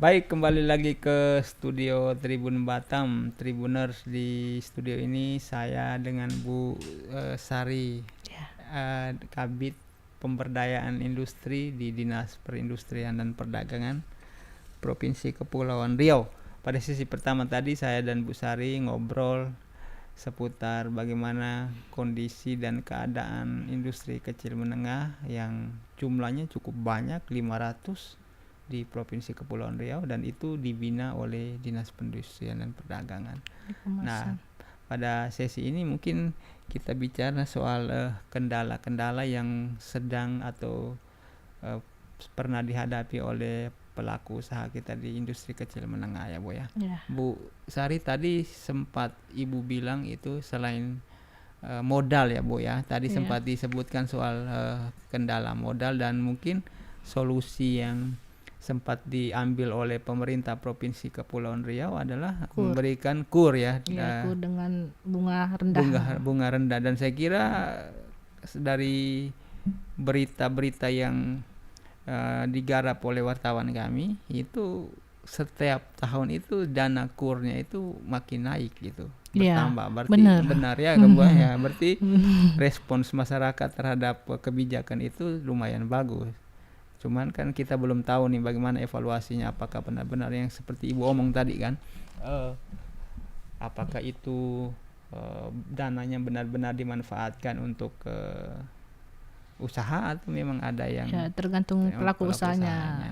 Baik, kembali lagi ke studio Tribun Batam, Tribuners. Di studio ini saya dengan Bu Sari, Kabid Pemberdayaan Industri di Dinas Perindustrian dan Perdagangan Provinsi Kepulauan Riau. Pada sesi pertama tadi saya dan Bu Sari ngobrol seputar bagaimana kondisi dan keadaan industri kecil menengah yang jumlahnya cukup banyak, 500 di Provinsi Kepulauan Riau, dan itu dibina oleh Dinas Perindustrian dan Perdagangan. Nah, pada sesi ini mungkin kita bicara soal kendala-kendala yang sedang atau pernah dihadapi oleh pelaku usaha kita di industri kecil menengah ya Bu ya. Bu Sari, tadi sempat Ibu bilang itu selain modal ya Bu ya. Tadi sempat disebutkan soal kendala modal dan mungkin solusi yang sempat diambil oleh pemerintah Provinsi Kepulauan Riau adalah memberikan kur ya. Kur dengan bunga rendah. Bunga rendah, dan saya kira dari berita-berita yang digarap oleh wartawan kami itu setiap tahun itu dana kurnya itu makin naik gitu, bertambah. Berarti benar ya Bu ya. Berarti respons masyarakat terhadap kebijakan itu lumayan bagus. Cuman kan kita belum tahu nih bagaimana evaluasinya, apakah benar-benar yang seperti Ibu omong tadi kan, apakah itu dananya benar-benar dimanfaatkan untuk usaha atau memang ada yang tergantung pelaku usahanya.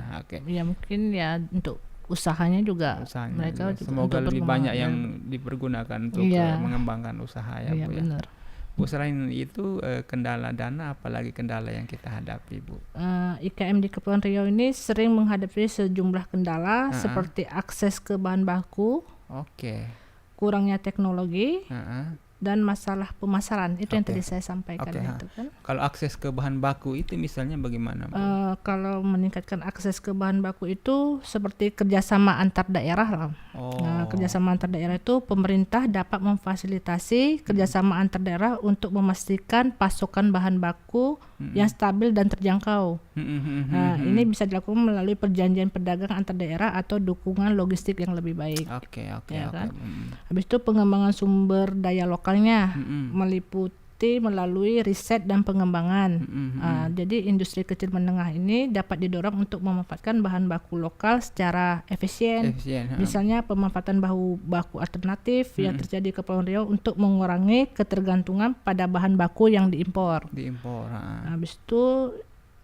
Ya mungkin ya untuk usahanya juga mereka juga semoga lebih banyak yang dipergunakan untuk mengembangkan usaha ya Bu ya. Benar. Bu, selain itu kendala dana, apalagi kendala yang kita hadapi Bu? IKM di Kepulauan Riau ini sering menghadapi sejumlah kendala seperti akses ke bahan baku, kurangnya teknologi, dan masalah pemasaran. Itu yang tadi saya sampaikan. Itu kan. Kalau akses ke bahan baku itu misalnya bagaimana Bu? Kalau meningkatkan akses ke bahan baku itu seperti kerjasama antar daerah lah. Kerjasama antar daerah itu pemerintah dapat memfasilitasi kerjasama antar daerah untuk memastikan pasokan bahan baku yang stabil dan terjangkau. Ini bisa dilakukan melalui perjanjian perdagangan antar daerah atau dukungan logistik yang lebih baik. Kan? Habis itu pengembangan sumber daya lokalnya meliputi melalui riset dan pengembangan. Jadi industri kecil menengah ini dapat didorong untuk memanfaatkan bahan baku lokal secara efisien. Misalnya pemanfaatan bahan baku alternatif yang terjadi di Kepulauan Riau untuk mengurangi ketergantungan pada bahan baku yang diimpor. Habis itu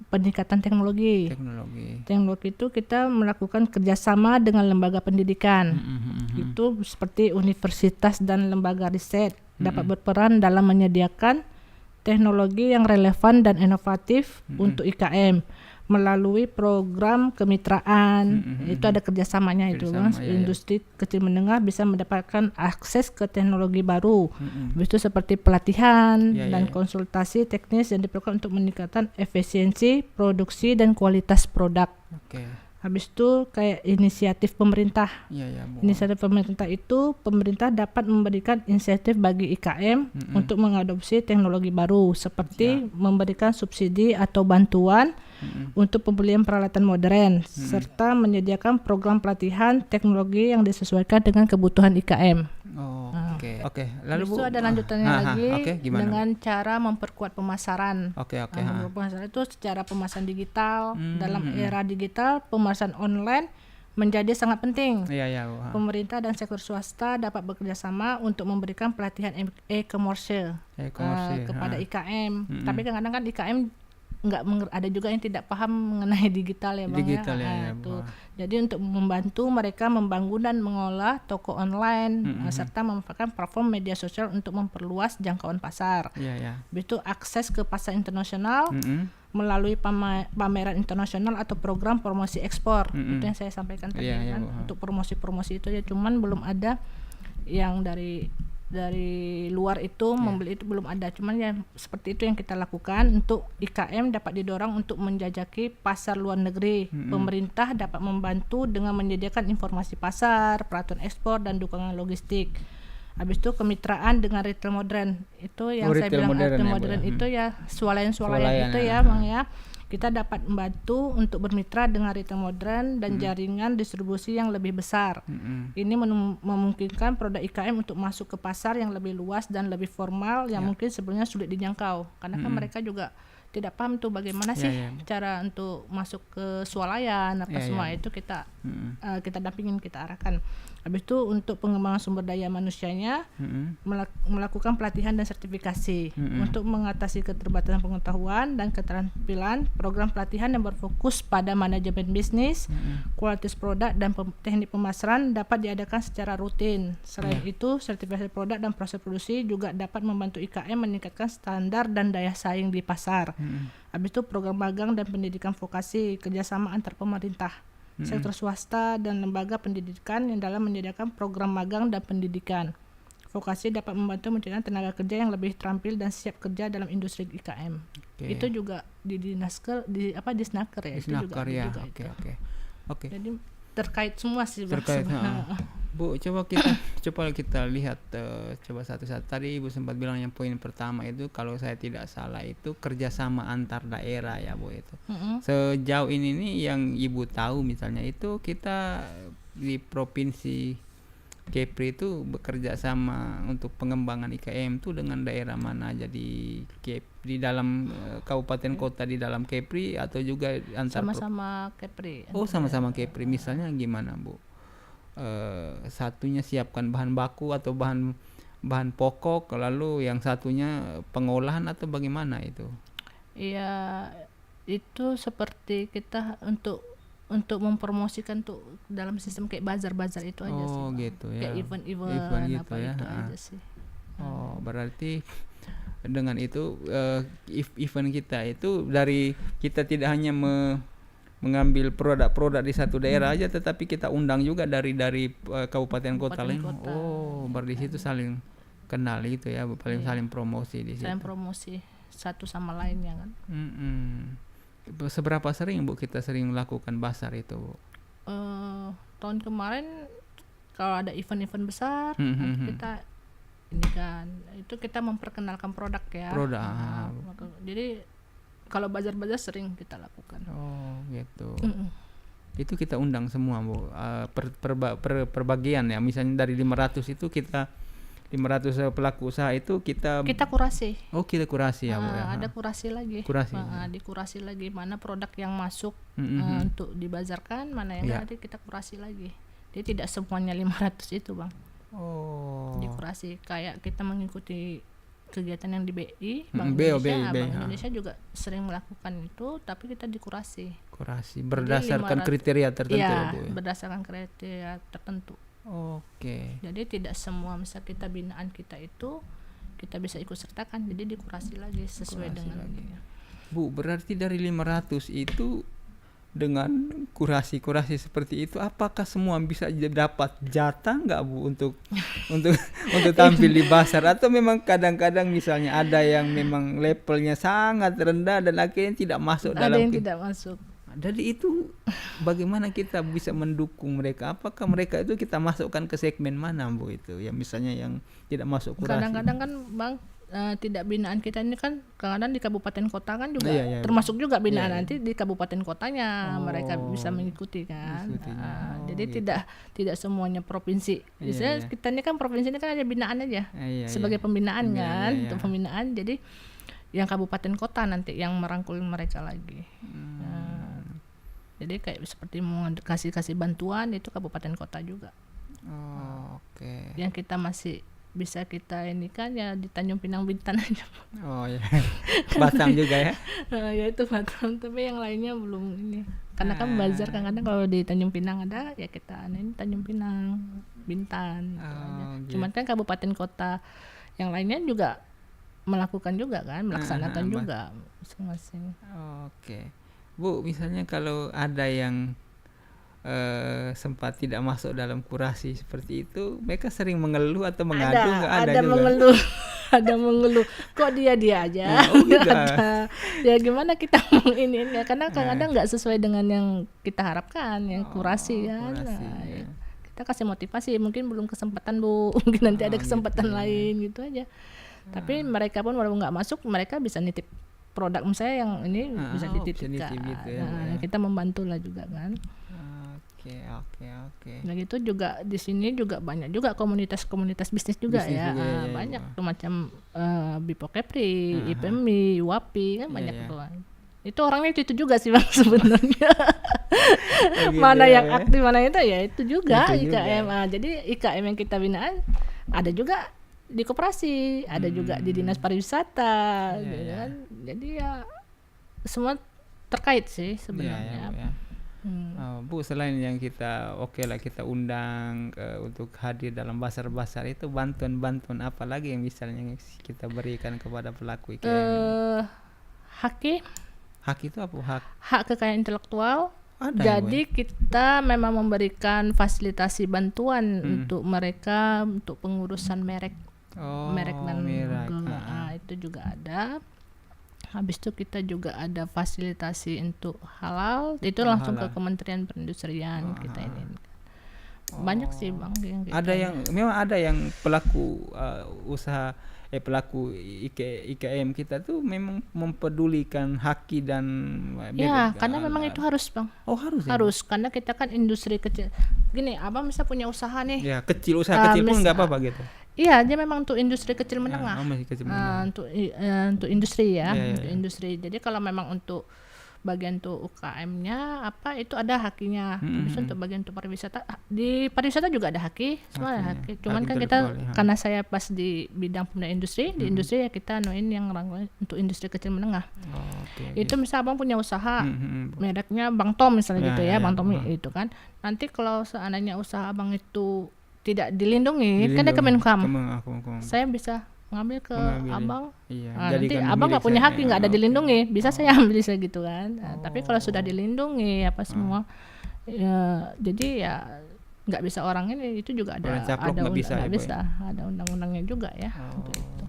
peningkatan teknologi. Teknologi itu kita melakukan kerjasama dengan lembaga pendidikan. Itu seperti universitas dan lembaga riset dapat berperan dalam menyediakan teknologi yang relevan dan inovatif untuk IKM melalui program kemitraan. Itu ada kerjasamanya itu kan. Industri kecil menengah bisa mendapatkan akses ke teknologi baru. Habis itu seperti pelatihan dan konsultasi teknis yang diperlukan untuk meningkatkan efisiensi produksi dan kualitas produk. Habis itu kayak inisiatif pemerintah. Inisiatif pemerintah itu pemerintah dapat memberikan insentif bagi IKM untuk mengadopsi teknologi baru seperti memberikan subsidi atau bantuan untuk pembelian peralatan modern serta menyediakan program pelatihan teknologi yang disesuaikan dengan kebutuhan IKM. Lalu Bu, ada lanjutannya lagi dengan cara memperkuat pemasaran. Pemasaran itu secara pemasaran digital. Dalam era digital, pemasaran online menjadi sangat penting. Pemerintah dan sektor swasta dapat bekerja sama untuk memberikan pelatihan e-commerce kepada IKM. Tapi kadang-kadang kan IKM ada juga yang tidak paham mengenai digital ya Bang. Jadi untuk membantu mereka membangun dan mengolah toko online serta memanfaatkan platform media sosial untuk memperluas jangkauan pasar. Itu akses ke pasar internasional melalui pameran internasional atau program promosi ekspor. Itu yang saya sampaikan tadi kan. Untuk promosi-promosi itu ya, cuman belum ada yang dari luar itu membeli itu belum ada. Cuman ya seperti itu yang kita lakukan untuk IKM dapat didorong untuk menjajaki pasar luar negeri. Pemerintah dapat membantu dengan menyediakan informasi pasar, peraturan ekspor dan dukungan logistik. Habis itu kemitraan dengan retail modern. Itu yang saya retail bilang modern retail ya, Bu, modern ya. itu ya swalayan Swalayan, itu ya Bang ya. Kita dapat membantu untuk bermitra dengan retail modern dan jaringan distribusi yang lebih besar. Ini memungkinkan produk IKM untuk masuk ke pasar yang lebih luas dan lebih formal yang mungkin sebelumnya sulit dijangkau. Karena kan mereka juga tidak paham tuh bagaimana sih cara untuk masuk ke swalayan semua itu kita dampingin, kita arahkan. Habis itu untuk pengembangan sumber daya manusianya melakukan pelatihan dan sertifikasi untuk mengatasi keterbatasan pengetahuan dan keterampilan. Program pelatihan yang berfokus pada manajemen bisnis, kualitas produk dan teknik pemasaran dapat diadakan secara rutin. Selain itu, sertifikasi produk dan proses produksi juga dapat membantu IKM meningkatkan standar dan daya saing di pasar. Habis itu program magang dan pendidikan vokasi, kerjasama antar pemerintah, sektor swasta dan lembaga pendidikan yang dalam menyediakan program magang dan pendidikan vokasi dapat membantu menciptakan tenaga kerja yang lebih terampil dan siap kerja dalam industri IKM. Itu juga di Disnaker ya. Disnaker ya. Oke. Jadi terkait semua sih Bang. Terkait. Bu, coba kita lihat coba satu-satu. Tadi Ibu sempat bilang yang poin pertama itu kalau saya tidak salah itu kerjasama antar daerah ya Bu itu. Sejauh ini nih yang Ibu tahu misalnya itu kita di provinsi Kepri itu bekerja sama untuk pengembangan IKM itu dengan daerah mana aja di dalam kabupaten kota di dalam Kepri atau juga antar sama-sama Kepri. Sama-sama Kepri. Misalnya gimana Bu? Satunya siapkan bahan baku atau bahan pokok, lalu yang satunya pengolahan atau bagaimana itu? Iya, itu seperti kita untuk mempromosikan tuh dalam sistem kayak bazar-bazar itu aja sih. Gitu ya. Kayak event gitu ya. Itu aja sih. Berarti dengan itu event kita itu dari kita tidak hanya mengambil produk-produk di satu daerah aja, tetapi kita undang juga dari kabupaten kota lain. Berarti situ saling kenal gitu ya, saling promosi di situ. Saling promosi satu sama lainnya kan. Seberapa sering Bu kita sering melakukan basar itu Bu? Tahun kemarin kalau ada event-event besar kita ini kan itu kita memperkenalkan produk ya. Jadi kalau bazar-bazar sering kita lakukan. Gitu. Itu kita undang semua Bu. Perbagian ya. Misalnya dari 500 itu 500 pelaku usaha itu kita kurasi. Kita kurasi ya Bu ya. Ada kurasi lagi. Dikurasi lagi mana produk yang masuk untuk dibazarkan, mana yang nanti kita kurasi lagi. Jadi tidak semuanya 500 itu Bang. Dikurasi kayak kita mengikuti kegiatan yang di BI, Bank Indonesia juga sering melakukan itu, tapi kita dikurasi berdasarkan kriteria tertentu ya, Bu, ya? Berdasarkan kriteria tertentu. Jadi tidak semua misal kita binaan kita itu kita bisa ikut sertakan, jadi dikurasi lagi sesuai dengan Bu, berarti dari 500 itu dengan kurasi seperti itu, apakah semua bisa dapat jatah nggak Bu untuk tampil di basar, atau memang kadang-kadang misalnya ada yang memang levelnya sangat rendah dan akhirnya tidak masuk tidak masuk. Jadi itu bagaimana kita bisa mendukung mereka? Apakah mereka itu kita masukkan ke segmen mana Bu itu? Ya misalnya yang tidak masuk kurasi. Kadang-kadang kan Bang tidak binaan kita ini kan kadang-kadang di kabupaten kota kan juga termasuk juga binaan nanti di kabupaten kotanya mereka bisa mengikuti kan. Jadi tidak semuanya provinsi. Biasanya kita ini kan provinsi ini kan ada binaan aja sebagai pembinaan kan untuk pembinaan. Jadi yang kabupaten kota nanti yang merangkul mereka lagi. Jadi kayak seperti mau kasih bantuan itu kabupaten kota juga. Yang kita masih bisa kita ini kan ya di Tanjung Pinang Bintan aja. Batam juga ya. Ya itu Batam, tapi yang lainnya belum ini. Karena kan bazar kadang-kadang kalau di Tanjung Pinang ada ya kita ini Tanjung Pinang, Bintan. Cuman kan kabupaten kota yang lainnya juga melakukan juga kan, melaksanakan juga masing-masing. Bu, misalnya kalau ada yang sempat tidak masuk dalam kurasi seperti itu, mereka sering mengeluh atau mengadu nggak? Ada mengeluh. Ada mengeluh, kok dia aja. Ada. Ya gimana kita mau ini karena kadang-kadang nggak sesuai dengan yang kita harapkan, yang kurasi kan. Kita kita kasih motivasi, mungkin belum kesempatan Bu, mungkin nanti ada kesempatan gitu. lain gitu aja. Tapi mereka pun walaupun nggak masuk, mereka bisa nitip produk misalnya yang ini bisa dititipkan. gitu ya, Bu, Nah, ya. kita membantu lah juga kan. Oke. Nah gitu juga di sini juga banyak juga komunitas bisnis juga Bisnis ya. juga ya, Banyak Bu. tuh macam Bipokepri, IPMI, WAPI kan banyak Iya. tuh. Itu orangnya itu juga sih Bang sebenarnya. Gitu Mana ya, yang Bu, ya. aktif mana itu ya itu juga Itu juga. IKM. Jadi IKM yang kita binaan ada juga di koperasi, ada juga di dinas pariwisata, Iya, gitu iya. kan. Jadi ya semua terkait sih Iya, sebenarnya. Bu, ya. Bu, selain yang kita lah kita undang untuk hadir dalam basar-basar itu, bantuan apa lagi yang misalnya kita berikan kepada pelaku IKM ini? Hak itu apa? Hak kekayaan intelektual. Ada ya, Jadi kita memang memberikan fasilitasi bantuan untuk mereka untuk pengurusan merek dan merek. logo. Itu juga ada. Habis itu kita juga ada fasilitasi untuk halal, itu langsung halal. ke Kementerian Perindustrian kita ini. Banyak sih Bang yang kayak Ada gitu. yang memang ada yang pelaku usaha pelaku IKM kita tuh memang mempedulikan haki dan Ya, karena memang itu harus Bang. harus ya? Harus, karena kita kan industri kecil. Gini, Abang bisa punya usaha nih. Ya, usaha kecil pun nggak apa-apa gitu. Iya, dia memang untuk industri kecil menengah. Masih kecil menengah. Untuk industri ya, Iya, untuk industri. Jadi kalau memang untuk bagian untuk UKM-nya itu ada hakinya. Terus untuk bagian untuk pariwisata, di pariwisata juga ada haki, semua ada haki. Cuman Hak kan kita intelektual, ya. karena saya pas di bidang pembinaan industri, di industri ya kita anuin yang untuk industri kecil menengah. Oke. Itu misal Abang punya usaha, mereknya Bang Tom misalnya gitu ya, Bang Tom itu kan. Nanti kalau seandainya usaha Abang itu tidak dilindungi, kan dia Kemenkumham. Saya bisa ngambil ke Abang. Iya. Nanti Abang nggak punya hak, nggak ada dilindungi, bisa saya ambil gitu kan. Tapi kalau sudah dilindungi semua, jadi ya nggak bisa orang ini, itu juga ada ada undang-undangnya juga ya. Untuk itu.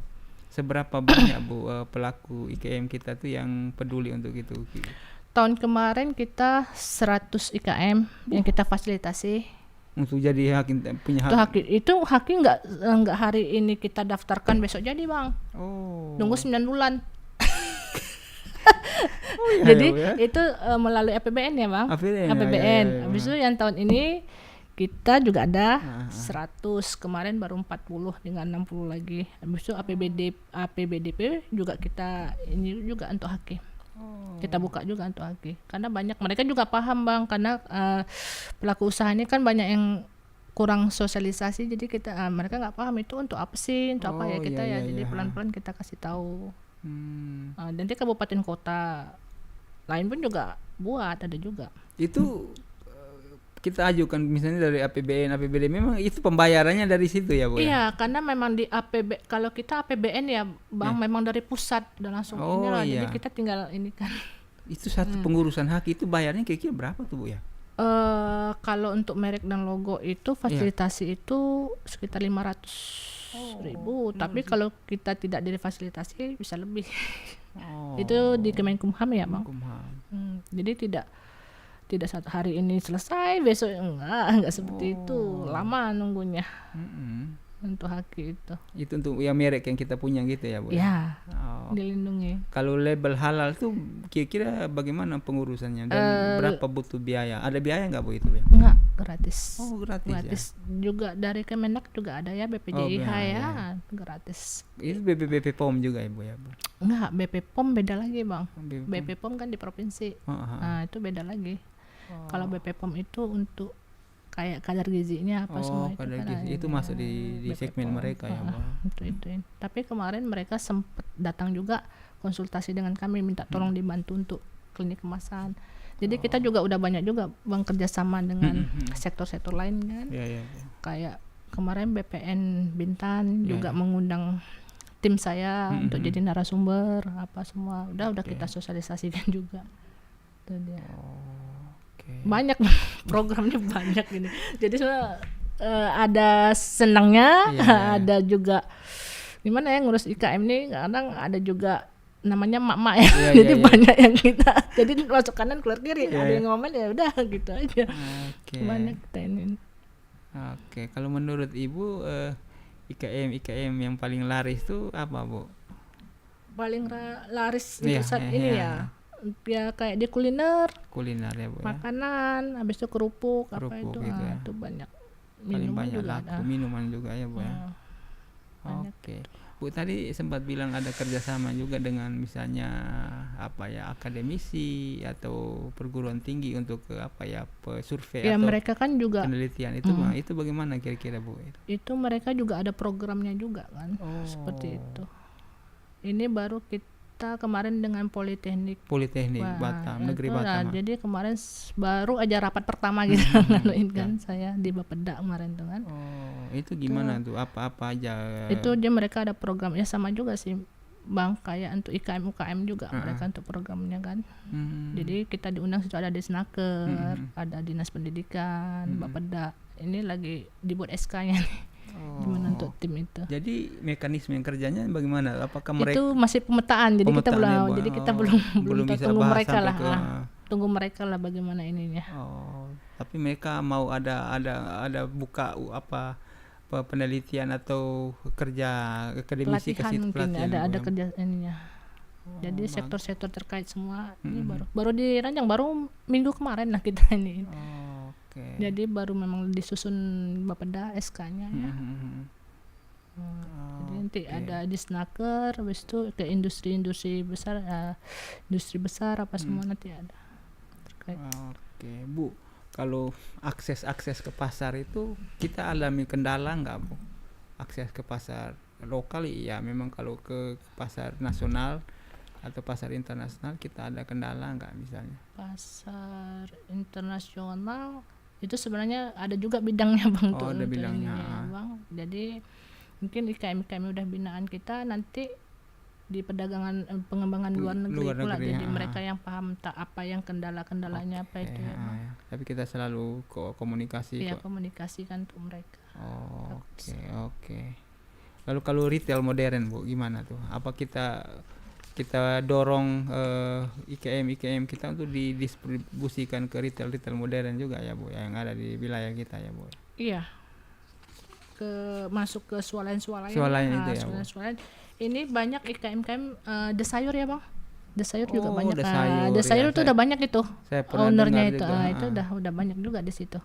Seberapa banyak Bu pelaku IKM kita tuh yang peduli untuk itu? Tahun kemarin kita 100 IKM yang kita fasilitasi. Untuk jadi punya hak. Itu haki nggak hari ini kita daftarkan besok jadi Bang. Nunggu 9 bulan. Jadi itu melalui APBN ya Bang. APBN. Habis itu yang tahun ini kita juga ada 100, kemarin baru 40, tinggal 60 lagi. Habis itu APBDP juga kita ini juga untuk haki. Kita buka juga untuk haki. Karena banyak mereka juga paham Bang, karena pelaku usaha ini kan banyak yang kurang sosialisasi, jadi kita mereka nggak paham itu untuk apa sih, untuk apa ya kita jadi pelan-pelan kita kasih tahu. Nanti kabupaten kota lain pun juga ada juga. Itu kita ajukan misalnya dari APBD, memang itu pembayarannya dari situ ya Bu? Iya, karena memang di kalau kita APBN ya Bang, memang dari pusat udah langsung jadi kita tinggal ini kan. Itu satu pengurusan hak itu bayarnya kira-kira berapa tuh Bu ya? Kalau untuk merek dan logo itu fasilitasi itu sekitar 500.000, tapi kalau kita tidak difasilitasi bisa lebih. Itu di Kemenkumham ya Bang. Jadi tidak satu hari ini selesai, besok enggak seperti itu, lama nunggunya untuk haki itu. Itu untuk yang merek yang kita punya gitu ya Bu? Ya, dilindungi. Kalau label halal tuh kira-kira bagaimana pengurusannya dan berapa butuh biaya? Ada biaya nggak Bu itu ya? Enggak, gratis. Gratis ya? Juga dari Kemenak juga ada ya, BPJIH gratis. Itu BP POM juga ya Bu ya? Enggak, BP POM beda lagi Bang. BP POM kan di provinsi. Nah itu beda lagi. Kalau BP POM itu untuk kayak kadar gizinya apa semua itu kan itu masuk di segmen mereka ya Bang. Itu. Tapi kemarin mereka sempat datang juga konsultasi dengan kami, minta tolong dibantu untuk klinik kemasan. Jadi kita juga udah banyak juga Bang kerjasama dengan sektor-sektor lain kan. Kayak kemarin BPN Bintan juga mengundang tim saya untuk jadi narasumber apa semua. Udah kita sosialisasikan juga. Itu dia. Banyak programnya banyak ini. Jadi ada senangnya, ada juga gimana ya ngurus IKM ini, kadang ada juga namanya mak-mak ya. Jadi banyak yang kita jadi masuk kanan keluar kiri, ada yang ngomel ya udah gitu aja. Banyak kita ini. Oke, kalau menurut Ibu IKM yang paling laris itu apa, Bu? Paling laris Iya, untuk saat iya, ini iya. ya kayak di kuliner, Kuliner ya, Bu ya. makanan, habis itu kerupuk, apa Kerupuk itu, gitu ya. itu banyak. Paling Minuman banyak juga laku, ada. minuman juga ya, Bu ya. Banyak. Oke. Bu tadi sempat bilang ada kerjasama juga dengan misalnya apa ya, akademisi atau perguruan tinggi untuk survei Ya atau mereka kan juga penelitian itu bagaimana kira-kira, Bu? itu mereka juga ada programnya juga kan, seperti itu. Ini baru kita kemarin dengan Politeknik Batam, Negeri itu, Batam. jadi kemarin baru aja rapat pertama gitu ngaluin kan saya di Bapeda kemarin tuh kan. Itu gimana tuh? Apa aja? Itu dia mereka ada programnya sama juga sih Bang, kayak untuk IKM UKM juga mereka untuk programnya kan. Jadi kita diundang situ, ada Disnaker, ada Dinas Pendidikan, Bapeda. Ini lagi dibuat SK-nya nih. Gimana untuk tim itu? Jadi mekanisme yang kerjanya bagaimana? Apakah mereka itu masih pemetaan, jadi kita belum, ya, Bu? jadi kita belum bisa tunggu bahas mereka sampai lah, tunggu mereka lah bagaimana ininya. Tapi mereka mau ada buka penelitian atau kerja akademisi ke situ, pelatihan mungkin ada kerja ininya. Jadi sektor-sektor terkait semua ini baru dirancang, baru minggu kemarin lah kita ini. Jadi baru memang disusun Bapeda SK-nya ya. Jadi nanti ada Disnaker, habis itu ke industri besar, industri besar apa semua nanti ada terkait. Oke, Bu. Kalau akses ke pasar itu kita alami kendala nggak, Bu? Akses ke pasar lokal ya memang, kalau ke pasar nasional atau pasar internasional kita ada kendala nggak misalnya? Pasar internasional itu sebenarnya ada juga bidangnya Bang. Ada bidangnya Bang. Jadi mungkin IKM udah binaan kita nanti di perdagangan pengembangan luar negeri pula, jadi mereka yang paham apa yang kendalanya apa itu ya. Tapi kita selalu komunikasi komunikasikan untuk mereka. Oke. Lalu kalau retail modern, Bu, gimana tuh? Apa kita dorong IKM kita untuk didistribusikan ke retail modern juga ya, Bu, yang ada di wilayah kita ya, Bu? Iya. Masuk ke swalayan itu ya, swalayan. Ini banyak IKM desayur ya, Bang. Desayur juga banyak. Desayur itu udah banyak itu. Ownernya itu. Itu udah banyak juga di situ.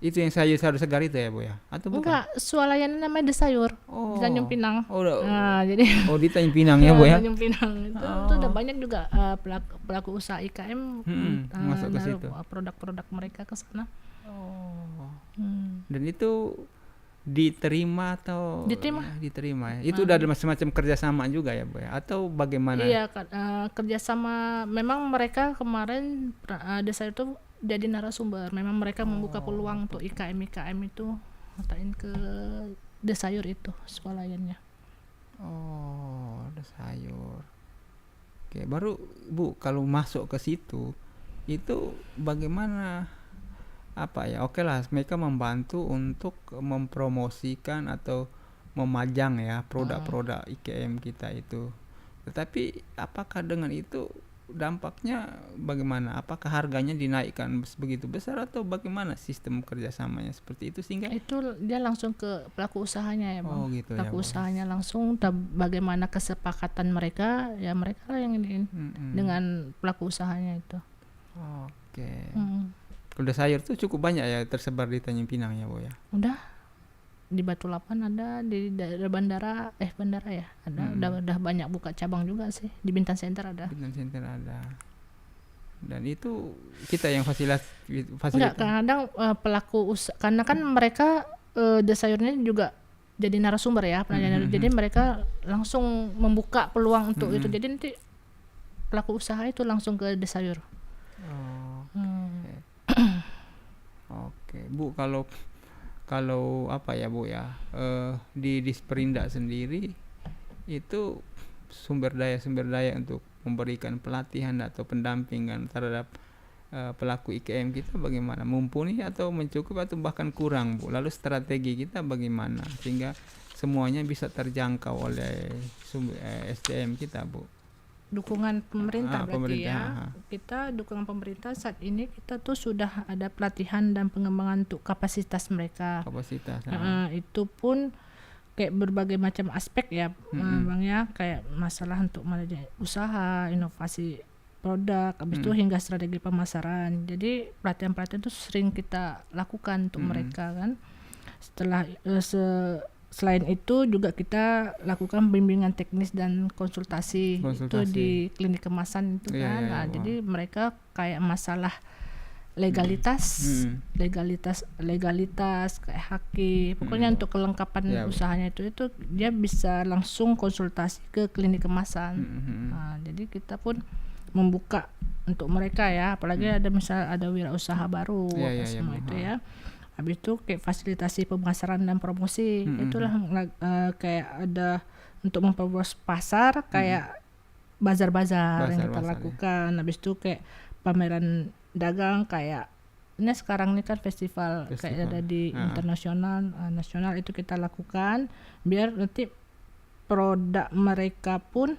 Itu yang sayur segar itu ya, Bu ya? Atau bukan? Enggak, swalayan namanya Desayur. Di Tanjung Pinang. Jadi di Tanjung Pinang ya, Bu ya? Tanjung Pinang itu udah banyak juga pelaku usaha IKM masuk ke situ. Produk-produk mereka ke sana. Dan itu diterima atau diterima ya? Itu udah ada semacam kerjasama juga ya, Bu ya? Atau bagaimana? Iya, kerjasama. Memang mereka kemarin Desayur itu jadi narasumber. Memang mereka membuka peluang untuk IKM itu ngatain ke Desayur itu swalayannya. Desayur. Oke, baru Bu kalau masuk ke situ itu bagaimana? Oke lah, mereka membantu untuk mempromosikan atau memajang ya produk-produk IKM kita itu. Tetapi apakah dengan itu dampaknya bagaimana? Apakah harganya dinaikkan begitu besar atau bagaimana sistem kerjasamanya seperti itu sehingga itu dia langsung ke pelaku usahanya ya, Bang. Gitu pelaku ya, usahanya langsung bagaimana kesepakatan mereka ya, mereka lah yang dengan pelaku usahanya itu. Oke. Udah sayur tuh cukup banyak ya tersebar di Tanjung Pinang ya, Bu ya? Udah di Batu Lapan ada, di daerah bandara ya ada. Udah banyak buka cabang juga sih, di Bintan Center ada. Dan itu kita yang fasilitas. Enggak, kadang pelaku usaha, karena kan mereka Desayurnya juga jadi narasumber ya, jadi mereka langsung membuka peluang untuk itu, jadi nanti pelaku usaha itu langsung ke Desayur. Oke, Bu, kalau apa ya, Bu ya, di Disperindak sendiri itu sumber daya untuk memberikan pelatihan atau pendampingan terhadap pelaku IKM kita bagaimana? Mumpuni atau mencukupi atau bahkan kurang, Bu? Lalu strategi kita bagaimana sehingga semuanya bisa terjangkau oleh SDM kita, Bu? dukungan pemerintah berarti pemerintah. ya. Kita dukungan pemerintah saat ini kita tuh sudah ada pelatihan dan pengembangan untuk kapasitas mereka. Kapasitas. Itu pun kayak berbagai macam aspek ya, Bang ya, kayak masalah untuk manajemen usaha, inovasi produk, habis itu hingga strategi pemasaran. Jadi pelatihan-pelatihan itu sering kita lakukan untuk mereka kan. Setelah selain itu juga kita lakukan bimbingan teknis dan konsultasi. Itu di klinik kemasan itu kan. Jadi mereka kayak masalah legalitas kayak haki. Pokoknya untuk kelengkapan usahanya itu dia bisa langsung konsultasi ke klinik kemasan. Jadi kita pun membuka untuk mereka ya, apalagi ada wirausaha baru semua itu ya. Habis itu kayak fasilitasi pemasaran dan promosi. Itulah kayak ada untuk memperluas pasar kayak bazar-bazar yang kita lakukan. Habis itu kayak pameran dagang kayak ini sekarang ini kan festival kayak ada di internasional, nasional itu kita lakukan biar nanti produk mereka pun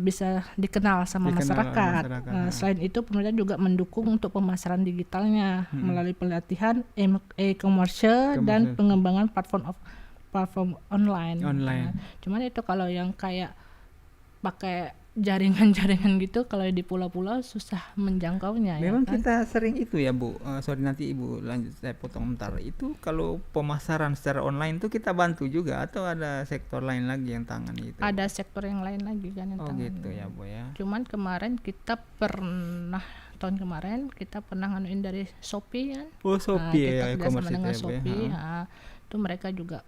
bisa dikenal sama masyarakat. Selain itu pemerintah juga mendukung untuk pemasaran digitalnya melalui pelatihan e-commerce dan pengembangan platform online. Cuman itu kalau yang kayak pakai jaringan gitu, kalau di pulau-pulau susah menjangkaunya. Memang ya kan? kita sering itu ya Bu. Sorry nanti Ibu lanjut, saya potong bentar. Itu kalau pemasaran secara online itu kita bantu juga atau ada sektor lain lagi yang tangani itu? Ada sektor yang lain lagi kan yang tangani. Gitu ya Bu ya. Cuman kemarin kita tahun kemarin kita pernah nganuin dari Shopee kan. Shopee kita kerjasama dengan ya, Shopee. Itu mereka juga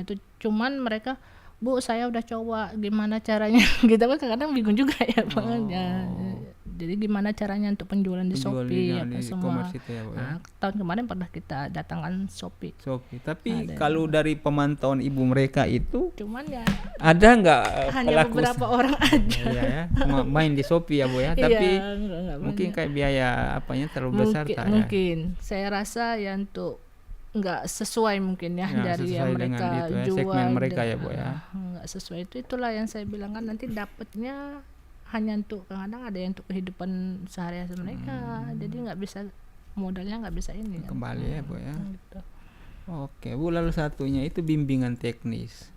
itu cuman mereka, Bu, saya udah coba gimana caranya gitu kan, kadang-kadang bingung juga ya Bang. Jadi gimana caranya untuk penjualan di Shopee apa semua. Itu ya, Bu, ya? Tahun kemarin pernah kita datangkan Shopee. Tapi kalau dari pemantauan Ibu mereka itu cuman ya ada nggak hanya beberapa orang aja ya, main di Shopee ya Bu ya. Tapi mungkin kayak biaya apanya terlalu besar mungkin. Saya rasa ya untuk nggak sesuai mungkin ya dari yang mereka jual, segmen mereka ya Bu ya. Nggak sesuai itulah yang saya bilang kan, nanti dapatnya hanya untuk kadang ada yang untuk kehidupan sehari-hari mereka, jadi nggak bisa modalnya nggak bisa ini kembali ya Bu ya. Gitu. Oke Bu, lalu satunya itu bimbingan teknis.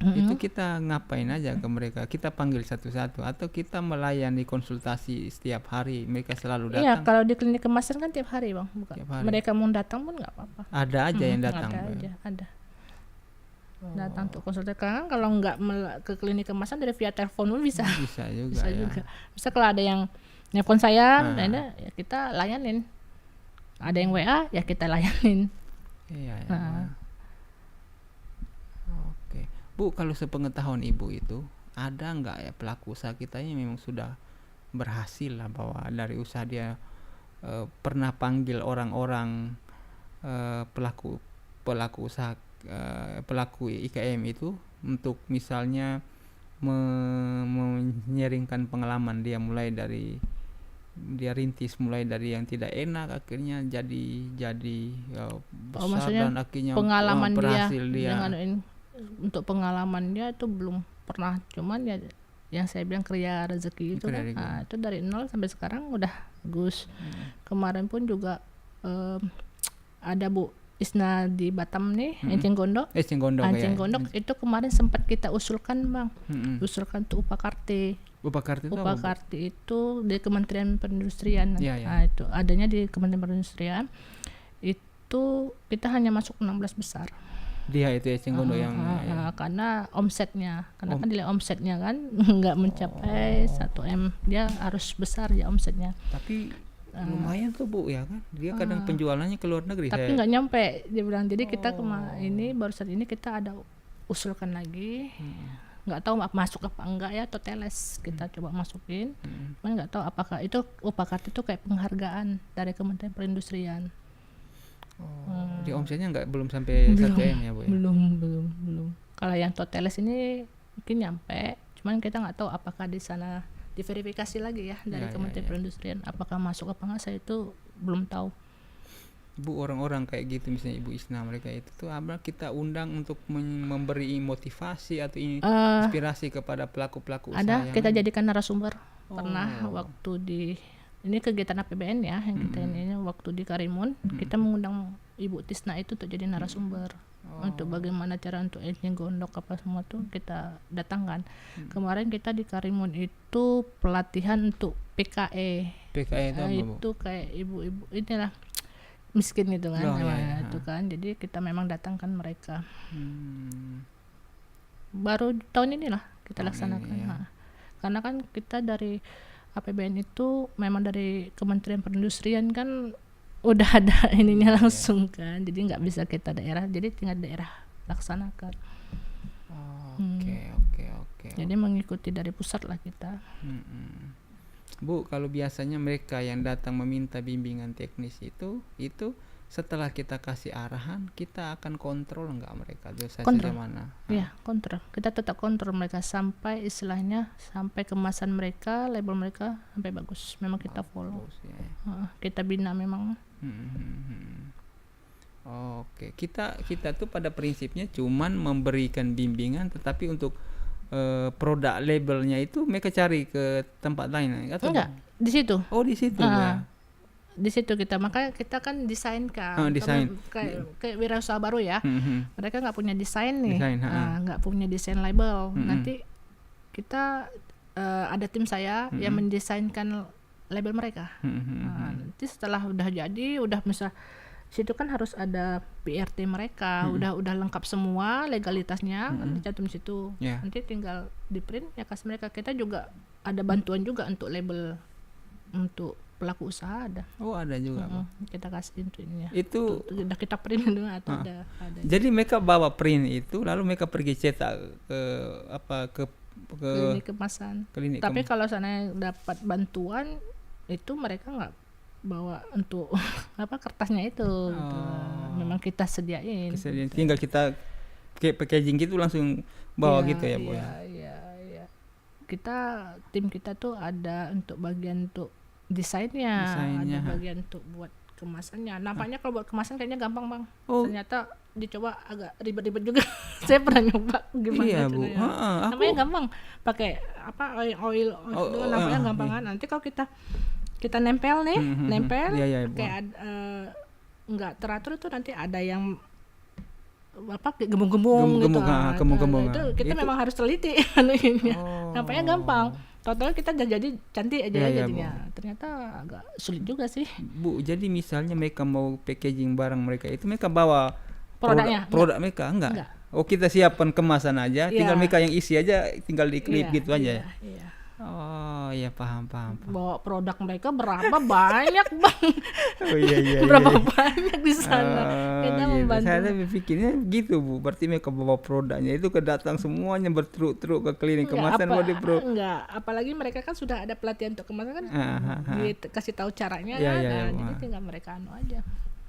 Itu kita ngapain aja ke mereka? Kita panggil satu-satu atau kita melayani konsultasi setiap hari? Mereka selalu datang? Iya, kalau di klinik kemasan kan tiap hari Bang, bukan? Hari. Mereka mau datang pun nggak apa-apa. Ada aja yang datang? Ada. Datang untuk konsultasi. Karena kalau nggak ke klinik kemasan dari via telepon pun bisa. Bisa juga. Bisa kalau ada yang nelfon saya, ya kita layanin. Ada yang WA, ya kita layanin. Iya. Bu, kalau sepengetahuan Ibu itu ada nggak ya pelaku usaha kita ini memang sudah berhasil lah, bahwa dari usaha dia pernah panggil orang-orang pelaku usaha pelaku IKM itu untuk misalnya menyeringkan pengalaman dia, mulai dari dia rintis mulai dari yang tidak enak akhirnya jadi besar dan akhirnya pengalaman berhasil dia. Untuk pengalaman dia itu belum pernah, cuman ya yang saya bilang kerja rezeki itu kan, itu dari nol sampai sekarang udah bagus. Kemarin pun juga ada Bu Isna di Batam nih, Encing Gondok itu kemarin sempat kita usulkan Bang, usulkan tuh Upakarti itu di Kementerian Perindustrian. Itu adanya di Kementerian Perindustrian, itu kita hanya masuk 16 besar. Dia itu Ecing Gondok yang karena omsetnya, kan nilai omsetnya kan nggak mencapai 1M, dia harus besar ya omsetnya. Tapi lumayan tuh Bu ya kan, dia kadang penjualannya ke luar negeri. Tapi nggak nyampe dia bilang. Jadi kita ini barusan ini kita ada usulkan lagi, nggak tahu masuk apa enggak ya, Toteles kita coba masukin, cuman nggak tahu apakah itu Upakarti itu kayak penghargaan dari Kementerian Perindustrian. Di omsetnya belum sampai 1M ya Bu ya? Belum. Kalau yang Toteles ini mungkin nyampe, cuman kita nggak tahu apakah di sana diverifikasi lagi ya dari Kementerian Perindustrian apakah masuk apa enggak, saya itu belum tahu. Bu, orang-orang kayak gitu misalnya Ibu Isna mereka itu tuh apa kita undang untuk memberi motivasi atau inspirasi kepada pelaku-pelaku usaha Ada, yang kita lain? jadikan narasumber. Pernah Oh. waktu ini kegiatan APBN ya, yang kita ini waktu di Karimun, kita mengundang Ibu Tisna itu untuk jadi narasumber. Untuk bagaimana cara untuk ejeng gondok apa semua tuh kita datangkan. Kemarin kita di Karimun itu pelatihan untuk PKE. PKE itu apa, Bu? Itu kayak ibu-ibu inilah miskin gitu kan, Oh, iya, iya. itu kan. Jadi kita memang datangkan mereka. Hmm. Baru tahun inilah kita Tahun laksanakan. ini, ya. Nah, karena kan kita dari APBN itu memang dari Kementerian Perindustrian kan udah ada ininya langsung kan, jadi nggak bisa kita daerah, jadi tinggal daerah laksanakan. Oke. Jadi mengikuti dari pusat lah kita. Bu, kalau biasanya mereka yang datang meminta bimbingan teknis itu setelah kita kasih arahan, kita akan kontrol nggak mereka dosa Kontrol. mana? Iya, kontrol. Kita tetap kontrol mereka sampai istilahnya sampai kemasan mereka, label mereka sampai bagus. Memang kita follow. Bagus, ya. Kita bina memang. Oke, kita tuh pada prinsipnya cuman memberikan bimbingan, tetapi untuk produk labelnya itu mereka cari ke tempat lain atau Enggak, di situ. Oh, di situ ya. Di situ kita, makanya kita kan desain kan. Desain. Kayak wirausaha baru ya. Mereka nggak punya desain nih, Desain, nggak punya desain label. Nanti kita ada tim saya yang mendesainkan label mereka. Nanti setelah udah jadi, udah misal situ kan harus ada PRT mereka, udah lengkap semua legalitasnya, kan dicantum situ. Yeah. Nanti tinggal di print ya kasih mereka. Kita juga ada bantuan juga untuk label untuk pelaku usaha ada. Oh, ada juga. Kita kasih itu ini ya. Itu udah kita print dulu atau ada. Jadi mereka bawa print itu, lalu mereka pergi cetak ke klinik kemasan. klinik Tapi kalau sana dapat bantuan itu mereka nggak bawa untuk kertasnya itu. Gitu. Memang kita sediain. Tinggal kita packaging gitu langsung bawa gitu ya, Bu ya. Iya. Tim kita tuh ada untuk bagian untuk desainnya, ada bagian untuk buat kemasannya. Nampaknya kalau buat kemasan kayaknya gampang, Bang. Ternyata dicoba agak ribet-ribet juga. Saya pernah nyoba gimana Iya, Bu. Namanya gampang. Pakai oil nampaknya gampangan. Nanti kalau kita nempel nih, kayak nggak teratur itu nanti ada yang gembung-gembung gitu. Itu kita memang harus teliti nampaknya gampang. Total kita jadi cantik aja jadinya. Ternyata agak sulit juga sih. Bu, jadi misalnya mereka mau packaging barang mereka itu mereka bawa produk mereka enggak? Oh, kita siapkan kemasan aja, tinggal mereka yang isi aja, tinggal diklip gitu aja. Iya. Oh, iya paham. Bawa produk mereka berapa banyak, Bang. Oh iya. Berapa banyak di sana. Kita Gitu. membantu. Saya berpikirnya gitu, Bu. Berarti mereka bawa produknya itu kedatang semuanya bertruk-truk ke klinik kemasan mau enggak, apalagi mereka kan sudah ada pelatihan untuk kemasan kan. Dikasih tahu caranya kan. Jadi tinggal mereka aja.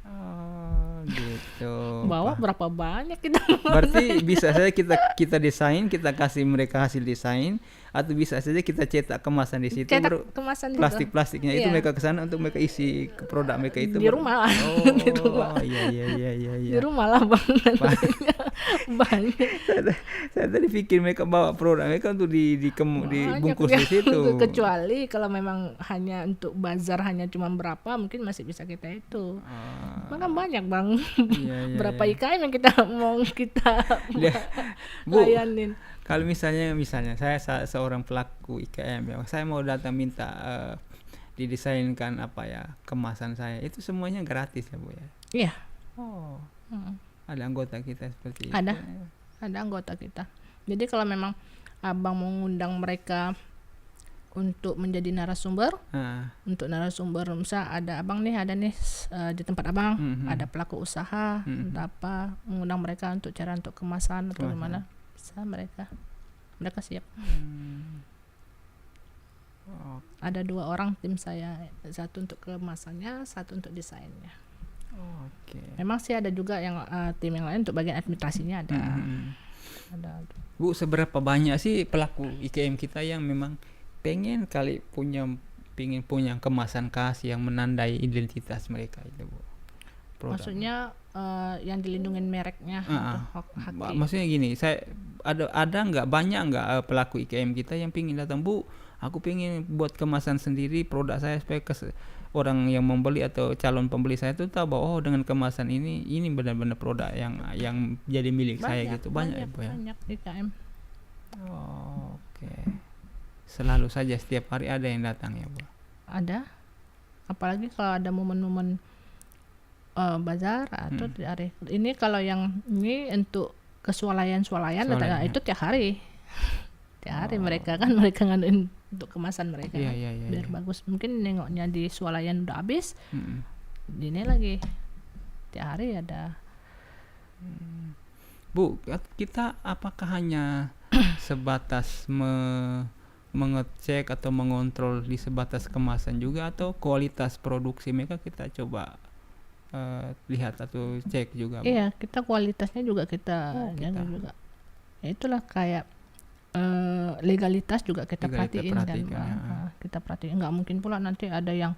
Oh, gitu. Bawa berapa banyak kita. Berarti bisa saja kita desain, kita kasih mereka hasil desain, atau bisa saja kita cetak kemasan di situ. Kemasan plastiknya itu mereka kesana untuk mereka isi ke produk mereka itu di rumah. Di rumah. Iya. Di rumah lah, Bang. Banyak. Saya tadi pikir mereka bawa produk mereka untuk dibungkus di situ. Kecuali kalau memang hanya untuk bazar hanya cuma berapa, mungkin masih bisa kita itu. Kan banyak, Bang. Berapa IKM yang kita mau layanin. Kalau misalnya saya seorang pelaku IKM ya, saya mau datang minta didesainkan kemasan saya, itu semuanya gratis ya, Bu ya? Iya. Oh. Ada anggota kita seperti itu. Ada anggota kita. Jadi kalau memang Abang mau ngundang mereka untuk menjadi narasumber, untuk narasumber misal ada Abang nih, di tempat Abang ada pelaku usaha, entah apa, mengundang mereka untuk cara untuk kemasan atau gimana, bisa mereka siap. Ada 2 orang tim saya, satu untuk kemasannya, satu untuk desainnya. Memang sih ada juga yang tim yang lain untuk bagian administrasinya ada. Bu, seberapa banyak sih pelaku IKM kita yang memang pengen punya kemasan khas yang menandai identitas mereka itu, Bu? produk. Maksudnya yang dilindungin mereknya atau hak. Maksudnya gini, saya ada nggak banyak nggak pelaku IKM kita yang pingin datang, Bu, aku pingin buat kemasan sendiri produk saya supaya orang yang membeli atau calon pembeli saya itu tahu bahwa dengan kemasan ini benar-benar produk yang jadi milik saya gitu. Banyak ya, Bu ya. Banyak IKM. Oke. Selalu saja setiap hari ada yang datang ya, Bu. Ada. Apalagi kalau ada momen-momen bazar atau hari. Ini kalau yang ini untuk keswalayan itu tiap hari. Tiap hari mereka ngadain untuk kemasan mereka. Biar bagus. Mungkin nengoknya di swalayan udah habis. Ini lagi tiap hari ada. Bu, kita apakah hanya sebatas mengecek atau mengontrol di sebatas kemasan juga, atau kualitas produksi mereka kita coba lihat atau cek juga, Bu? Iya, kita kualitasnya juga kita jaga juga. Ya, itulah kayak legalitas juga kita perhatiin kan. Kita perhatiin, nggak mungkin pula nanti ada yang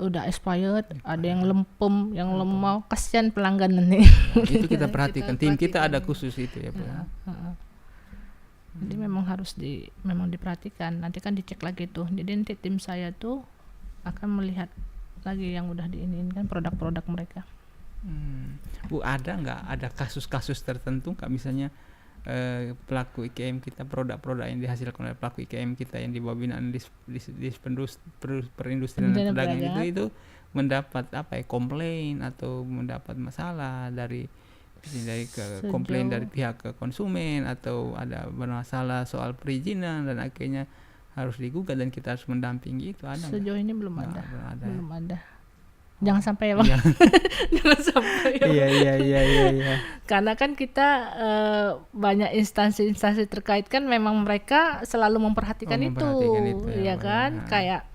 udah expired, ada yang lempem, yang lemau, kasihan pelanggan nanti. Itu kita perhatikan. Tim kita ada khusus itu ya, Bu. Jadi memang harus memang diperhatikan. Nanti kan dicek lagi tuh. Jadi nanti tim saya tuh akan melihat lagi yang udah diinginkan produk-produk mereka. Bu, ada nggak ada kasus-kasus tertentu nggak, misalnya pelaku IKM kita, produk-produk yang dihasilkan oleh pelaku IKM kita yang di bawah binaan di perindustrian dan perdagangan itu mendapat komplain atau mendapat masalah dari komplain dari pihak ke konsumen, atau ada bermasalah soal perizinan dan akhirnya harus digugat dan kita harus mendampingi, itu ada? Sejauh ini belum ada. Belum ada. Jangan sampai ya, Bang. Jangan sampai ya. Iya. Karena kan kita banyak instansi-instansi terkait kan memang mereka selalu memperhatikan itu ya kan. Kayak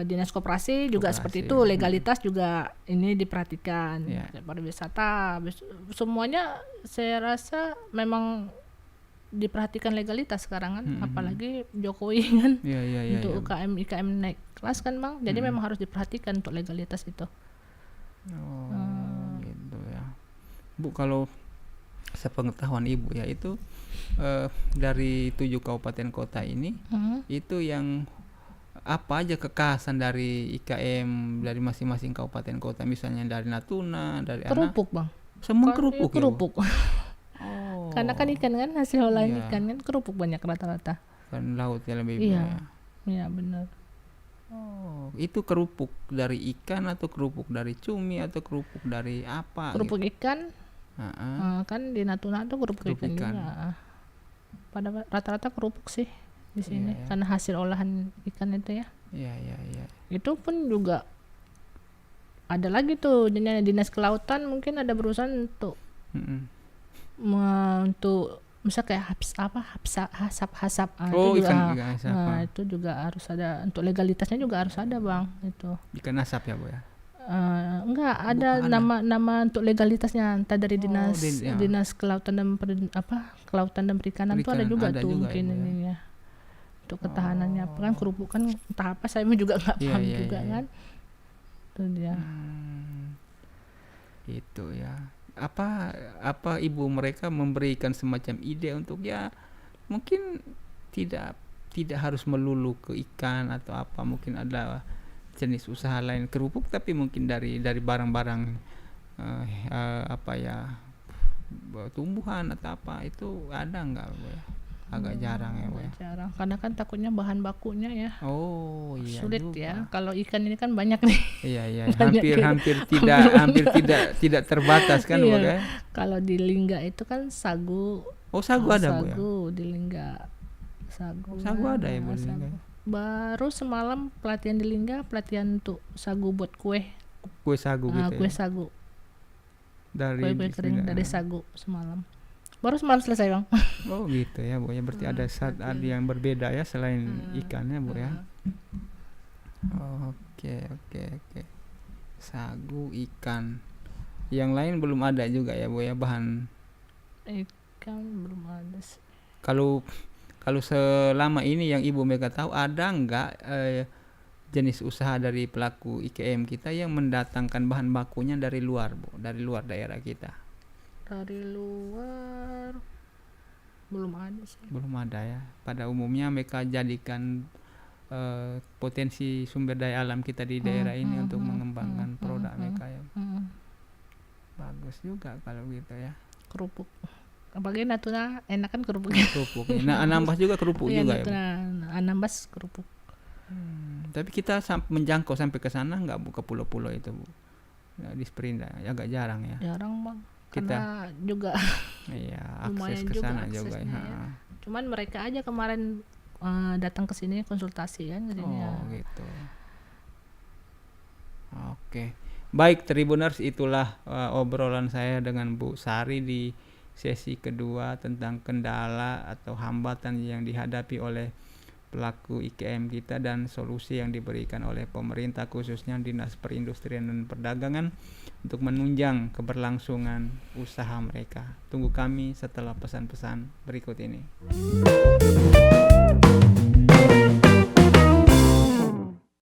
dinas koperasi juga seperti itu, legalitas juga ini diperhatikan. Pariwisata, semuanya saya rasa memang diperhatikan legalitas sekarang kan, apalagi Jokowi kan untuk UKM naik kelas kan, Bang. Jadi memang harus diperhatikan untuk legalitas itu. Gitu ya, Bu. Kalau sepengetahuan Ibu ya, itu dari 7 kabupaten kota ini itu yang apa aja kekhasan dari IKM dari masing-masing kabupaten kota, misalnya dari Natuna, dari kerupuk, Bang. Semua kerupuk. Karena kan ikan kan, hasil olahan ikan kan, kerupuk banyak rata-rata. Kan laut ya lebih Iya benar. Itu kerupuk dari ikan atau kerupuk dari cumi atau kerupuk dari apa? Kerupuk ikan. Kan di Natuna tuh kerupuk ikan juga. Pada rata-rata kerupuk sih di sini, karena hasil olahan ikan itu ya. Iya. Itu pun juga ada lagi tuh dinas kelautan mungkin ada berusaha untuk untuk misal kayak hasap itu juga harus ada, untuk legalitasnya juga harus ada, Bang. Itu ikan asap ya, Bu ya? Enggak ada nama untuk legalitasnya, entah dari dinas kelautan dan kelautan dan perikanan tuh ada juga mungkin ini ya, untuk ketahanannya apa kan, kerupuk kan entah apa, saya juga nggak paham juga kan. Itu dia. Itu ya. Apa ibu mereka memberikan semacam ide untuk ya mungkin tidak harus melulu ke ikan atau apa, mungkin ada jenis usaha lain kerupuk tapi mungkin dari barang-barang tumbuhan atau apa, itu ada nggak, Bu ya? Agak jarang ya, Bu ya? Jarang, karena kan takutnya bahan bakunya ya. Sulit juga. Ya. Kalau ikan ini kan banyak nih. Iya. hampir tidak terbatas kan, Bu ya? Kalau di Lingga itu kan sagu. Sagu ada, Bu ya? Sagu di Lingga. Sagu ada ya, Bu? Baru semalam pelatihan di Lingga, pelatihan untuk sagu buat kue sagu gitu. Kue sagu. Dari kue kering dari sagu semalam. Baru semalam selesai, Bang. Gitu ya, Bu ya. Berarti ada yang berbeda ya selain ikannya, Bu ya. Oke. Sagu, ikan. Yang lain belum ada juga ya, Bu ya, bahan ikan belum ada sih. Kalau selama ini yang Ibu Mega tahu, ada nggak jenis usaha dari pelaku IKM kita yang mendatangkan bahan bakunya dari luar, Bu, dari luar daerah kita? Dari luar belum ada sih. Belum ada ya. Pada umumnya mereka jadikan potensi sumber daya alam kita di daerah ini untuk mengembangkan produk mereka ya. Bagus juga kalau gitu ya. Kerupuk. Apalagi Natuna enak kan kerupuknya. Kerupuk. Nah, Anambas juga kerupuk juga Natuna, ya. Anambas kerupuk. Tapi kita menjangkau sampai ke sana nggak, Bu, ke pulau-pulau itu, Bu? Nah, di Sperinda agak jarang ya. Jarang Bang. Kita Karena juga iya, akses lumayan ke juga sana juga aksesnya ya. ya. Cuman mereka aja kemarin datang ke sini konsultasi kan jadi ya. Gitu. Oke. Baik Tribuners, itulah obrolan saya dengan Bu Sari di sesi kedua tentang kendala atau hambatan yang dihadapi oleh pelaku IKM kita dan solusi yang diberikan oleh pemerintah, khususnya Dinas Perindustrian dan Perdagangan, untuk menunjang keberlangsungan usaha mereka. Tunggu kami setelah pesan-pesan berikut ini.